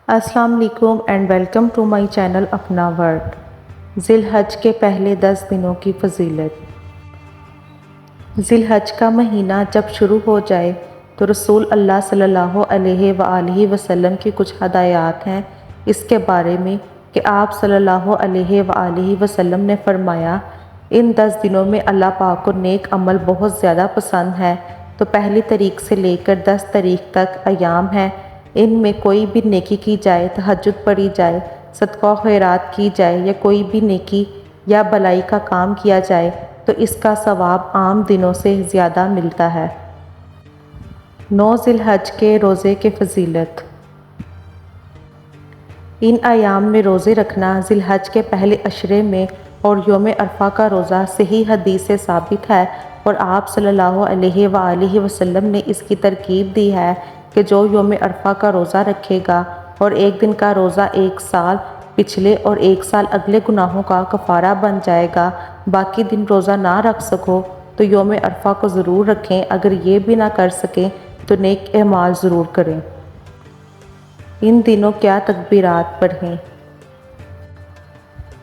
السلام علیکم and welcome to my channel اپنا ورڈ۔ ذی الحج کے پہلے 10 دنوں کی فضیلت۔ ذی الحج کا مہینہ جب شروع ہو جائے تو رسول اللہ صلی اللہ علیہ وآلہ وسلم کی کچھ ہدایات ہیں اس کے بارے میں کہ آپ صلی اللہ علیہ وآلہ وسلم نے فرمایا، ان 10 دنوں میں اللہ پاک کو نیک عمل بہت زیادہ پسند ہے۔ تو پہلی تاریخ سے لے کر 10 تاریخ تک ایام ہیں، ان میں کوئی بھی نیکی کی جائے، تہجد پڑھی جائے، صدقہ و خیرات کی جائے یا کوئی بھی نیکی یا بلائی کا کام کیا جائے تو اس کا ثواب عام دنوں سے زیادہ ملتا ہے۔ 9 ذی الحج کے روزے کی فضیلت۔ ان ایام میں روزے رکھنا ذی الحج کے پہلے عشرے میں اور یوم عرفہ کا روزہ صحیح حدیث سے ثابت ہے، اور آپ صلی اللہ علیہ وآلہ وسلم نے اس کی ترغیب دی ہے کہ جو یوم عرفہ کا روزہ رکھے گا اور ایک دن کا روزہ 1 سال پچھلے اور 1 سال اگلے گناہوں کا کفارہ بن جائے گا۔ باقی دن روزہ نہ رکھ سکو تو یوم عرفہ کو ضرور رکھیں، اگر یہ بھی نہ کر سکیں تو نیک اعمال ضرور کریں۔ ان دنوں کیا تکبیرات پڑھیں؟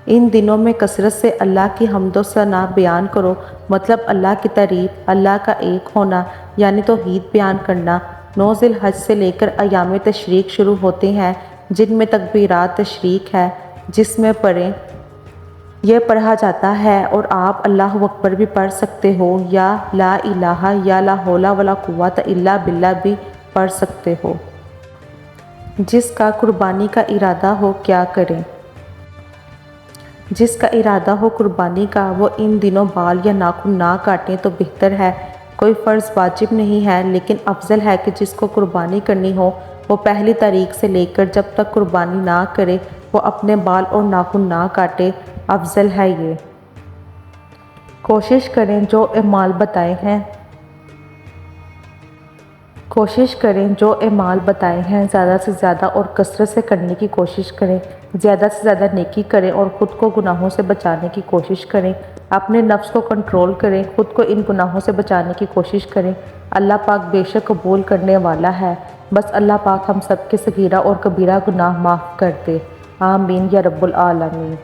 ان دنوں میں کثرت سے اللہ کی حمد و ثنا بیان کرو، مطلب اللہ کی تعریف، اللہ کا ایک ہونا یعنی توحید بیان کرنا۔ 9 ذی الحج سے لے کر ایام تشریق شروع ہوتے ہیں جن میں تکبیرات تشریق ہے، جس میں یہ پڑھا جاتا ہے اور آپ اللہ اکبر بھی پڑھ سکتے ہو یا لا الہ یا لا حول ولا قوت الا باللہ بھی پڑھ سکتے ہو۔ جس کا قربانی کا ارادہ ہو کیا کریں؟ جس کا ارادہ ہو قربانی کا وہ ان دنوں بال یا ناخن نہ کاٹیں تو بہتر ہے۔ کوئی فرض واجب نہیں ہے، لیکن افضل ہے کہ جس کو قربانی کرنی ہو وہ پہلی تاریخ سے لے کر جب تک قربانی نہ کرے وہ اپنے بال اور ناخن نہ کاٹے، افضل ہے یہ۔ کوشش کریں جو اعمال بتائے ہیں زیادہ سے زیادہ اور کثرت سے کرنے کی کوشش کریں، زیادہ سے زیادہ نیکی کریں اور خود کو گناہوں سے بچانے کی کوشش کریں، اپنے نفس کو کنٹرول کریں، خود کو ان گناہوں سے بچانے کی کوشش کریں۔ اللہ پاک بے شک قبول کرنے والا ہے، بس اللہ پاک ہم سب کے صغیرہ اور کبیرہ گناہ معاف کر دے، آمین یا رب العالمین۔